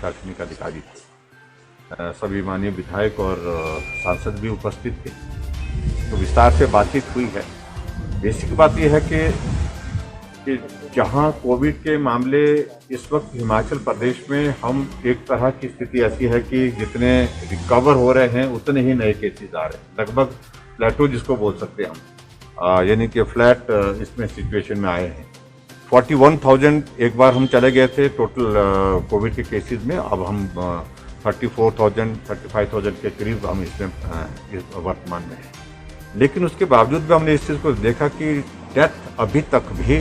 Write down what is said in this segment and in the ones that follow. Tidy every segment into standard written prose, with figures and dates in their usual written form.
प्रशासनिक अधिकारी थे। सभी माननीय विधायक और सांसद भी उपस्थित थे, तो विस्तार से बातचीत हुई है। बेसिक बात यह है कि जहां कोविड के मामले इस वक्त हिमाचल प्रदेश में, हम एक तरह की स्थिति ऐसी है कि जितने रिकवर हो रहे हैं उतने ही नए केसेस आ रहे हैं, लगभग प्लेटो जिसको बोल सकते हैं हम, यानी कि फ्लैट इसमें सिचुएशन में आए हैं। 41,000 एक बार हम चले गए थे टोटल कोविड के केसेस में, अब हम 34,000 35,000 के करीब हम इसमें वर्तमान में हैं। लेकिन उसके बावजूद भी हमने इस चीज़ को देखा कि डेथ अभी तक भी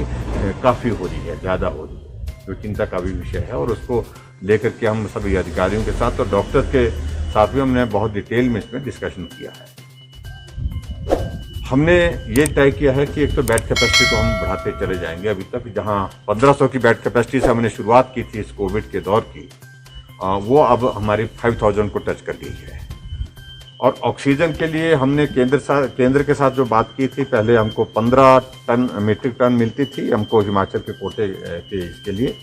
काफ़ी हो रही है, ज़्यादा हो रही है, जो चिंता का भी विषय है। और उसको लेकर के हम सभी अधिकारियों के साथ और डॉक्टर के साथ भी हमने बहुत डिटेल में इसमें डिस्कशन किया है। हमने ये तय किया है कि एक तो बेड कैपेसिटी को हम बढ़ाते चले जाएंगे। अभी तक जहां 1500 की बेड कैपेसिटी से हमने शुरुआत की थी इस कोविड के दौर की, वो अब हमारी 5000 को टच कर गई है। और ऑक्सीजन के लिए हमने केंद्र के साथ जो बात की थी, पहले हमको 15 मीट्रिक टन मिलती थी हमको हिमाचल के कोटे के इसके लिए,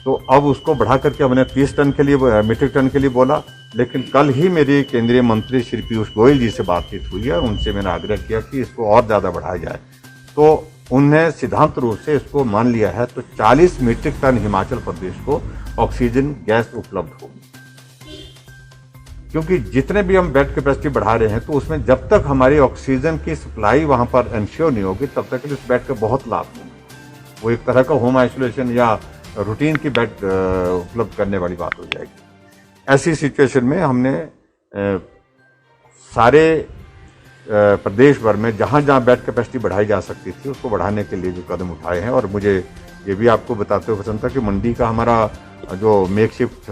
तो अब उसको बढ़ा करके हमने 30 टन के लिए मीट्रिक टन के लिए बोला। लेकिन कल ही मेरी केंद्रीय मंत्री श्री पीयूष गोयल जी से बातचीत हुई है, उनसे मैंने आग्रह किया कि इसको और ज़्यादा बढ़ाया जाए, तो उन्हें सिद्धांत रूप से इसको मान लिया है। तो 40 मीट्रिक टन हिमाचल प्रदेश को ऑक्सीजन गैस उपलब्ध होगी, क्योंकि जितने भी हम बेड कैपेसिटी बढ़ा रहे हैं तो उसमें जब तक हमारी ऑक्सीजन की सप्लाई वहाँ पर इंश्योर नहीं होगी तब तक इस बेड का बहुत लाभ नहीं। वो एक तरह का होम आइसोलेशन या रूटीन की बेड उपलब्ध करने वाली बात हो जाएगी। ऐसी सिचुएशन में हमने सारे प्रदेश भर में जहाँ जहाँ बेड कैपेसिटी बढ़ाई जा सकती थी उसको बढ़ाने के लिए जो कदम उठाए हैं। और मुझे ये भी आपको बताते हुए पसंद था कि मंडी का हमारा जो मेकशिफ्ट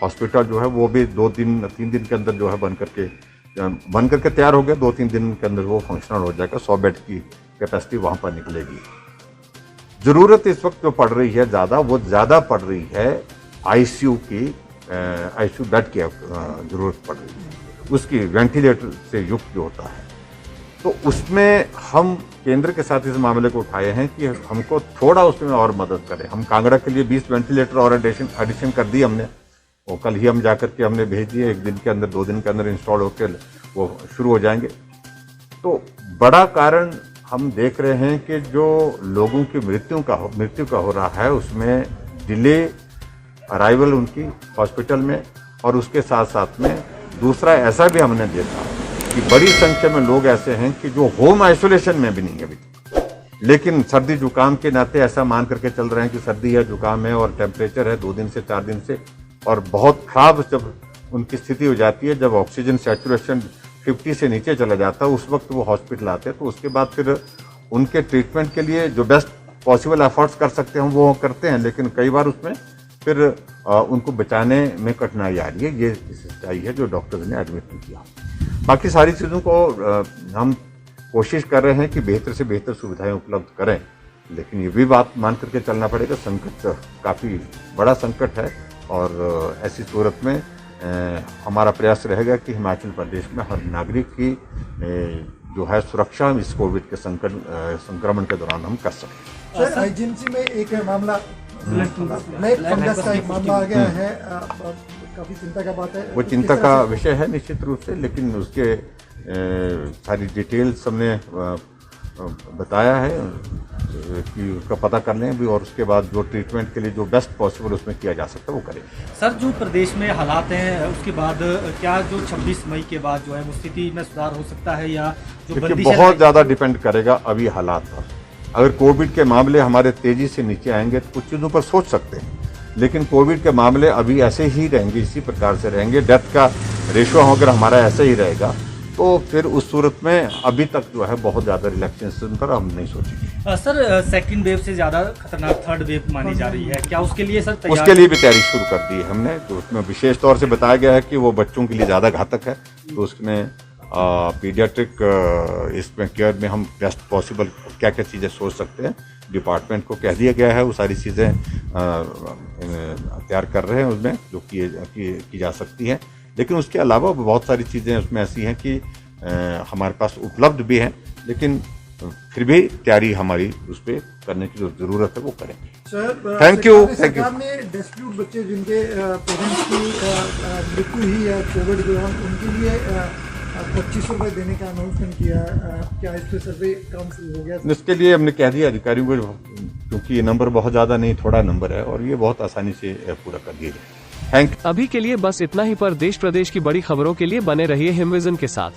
हॉस्पिटल जो है वो भी 2-3 दिन के अंदर जो है बन करके तैयार हो गया। 2-3 दिन के अंदर वो फंक्शनल हो जाएगा, 100 बेड की कैपेसिटी वहाँ पर निकलेगी। ज़रूरत इस वक्त जो पड़ रही है ज़्यादा, वो ज़्यादा पड़ रही है आईसीयू बेड की ज़रूरत पड़ रही है, उसकी वेंटिलेटर से युक्त जो होता है। तो उसमें हम केंद्र के साथ इस मामले को उठाए हैं कि हमको थोड़ा उसमें और मदद करें। हम कांगड़ा के लिए 20 वेंटिलेटर और एडिशन कर दी हमने, वो कल ही हम जाकर के हमने भेज दिए। 1 दिन के अंदर 2 दिन के अंदर इंस्टॉल होकर वो शुरू हो जाएंगे। तो बड़ा कारण हम देख रहे हैं कि जो लोगों की मृत्यु का हो रहा है उसमें डिले अराइवल उनकी हॉस्पिटल में, और उसके साथ साथ में दूसरा ऐसा भी हमने देखा कि बड़ी संख्या में लोग ऐसे हैं कि जो होम आइसोलेशन में भी नहीं है अभी, लेकिन सर्दी जुकाम के नाते ऐसा मान करके चल रहे हैं कि सर्दी है, जुकाम है और टेम्परेचर है 2 दिन से 4 दिन से, और बहुत खराब जब उनकी स्थिति हो जाती है, जब ऑक्सीजन सैचुरेशन 50 से नीचे चला जाता है, उस वक्त वो हॉस्पिटल आते हैं। तो उसके बाद फिर उनके ट्रीटमेंट के लिए जो बेस्ट पॉसिबल एफर्ट्स कर सकते हैं वो करते हैं, लेकिन कई बार उसमें फिर उनको बचाने में कठिनाई आ रही है। ये सच्चाई है जो डॉक्टर ने एडमिट नहीं किया। बाकी सारी चीज़ों को हम कोशिश कर रहे हैं कि बेहतर से बेहतर सुविधाएं उपलब्ध करें, लेकिन ये भी बात मान करके चलना पड़ेगा, संकट काफ़ी बड़ा संकट है। और ऐसी सूरत में हमारा प्रयास रहेगा कि हिमाचल प्रदेश में हर नागरिक की जो है सुरक्षा इस कोविड के संक्रमण के दौरान हम कर सकें। सर, एजेंसी में एक मामला ब्लैक फंगस का एक मामला आ गया है, काफ़ी चिंता का बात है। वो चिंता का विषय है निश्चित रूप से, लेकिन उसके सारी डिटेल्स हमने बताया है कि उसका पता कर लें भी, और उसके बाद जो ट्रीटमेंट के लिए जो बेस्ट पॉसिबल उसमें किया जा सकता है वो करें। सर, जो प्रदेश में हालात हैं उसके बाद क्या जो 26 मई के बाद जो है वो स्थिति में सुधार हो सकता है, या जो बहुत ज़्यादा डिपेंड करेगा अभी हालात पर। अगर कोविड के मामले हमारे तेज़ी से नीचे आएंगे तो कुछ चीज़ों पर सोच सकते हैं, लेकिन कोविड के मामले अभी ऐसे ही रहेंगे, इसी प्रकार से रहेंगे, डेथ का रेशो अगर हमारा ऐसे ही रहेगा तो फिर उस सूरत में अभी तक जो है बहुत ज़्यादा रिलैक्सेशन पर हम नहीं सोचेंगे। सर, सेकंड वेव से ज़्यादा खतरनाक थर्ड वेव मानी जा रही है, क्या उसके लिए सर तैयार? उसके लिए भी तैयारी शुरू कर दी है हमने। तो उसमें विशेष तौर से बताया गया है कि वो बच्चों के लिए ज़्यादा घातक है, तो उसमें पीडियाट्रिक इसमें केयर में हम बेस्ट पॉसिबल क्या क्या चीज़ें सोच सकते हैं, डिपार्टमेंट को कह दिया गया है। वो सारी चीज़ें तैयार कर रहे हैं उसमें जो की जा सकती हैं। लेकिन उसके अलावा बहुत सारी चीज़ें उसमें ऐसी हैं कि हमारे पास उपलब्ध भी हैं, लेकिन फिर भी तैयारी हमारी उस पर करने की जो जरूरत है वो करेंगे। Sir thank you. सरकार ने डिस्प्यूट बच्चे जिनके पेरेंट्स की मृत्यु हुई है कोविड के दौरान, उनके लिए 2500 रुपये देने का अनाउंसमेंट किया। क्या इस पर सर्वे काम शुरू हो गया? इसके लिए हमने कह दिया अधिकारियों को, क्योंकि ये नंबर बहुत ज्यादा नहीं, थोड़ा नंबर है और ये बहुत आसानी से पूरा कर दिया जाए। Thank you. अभी के लिए बस इतना ही, पर देश प्रदेश की बड़ी खबरों के लिए बने रहिए हिमविजन के साथ।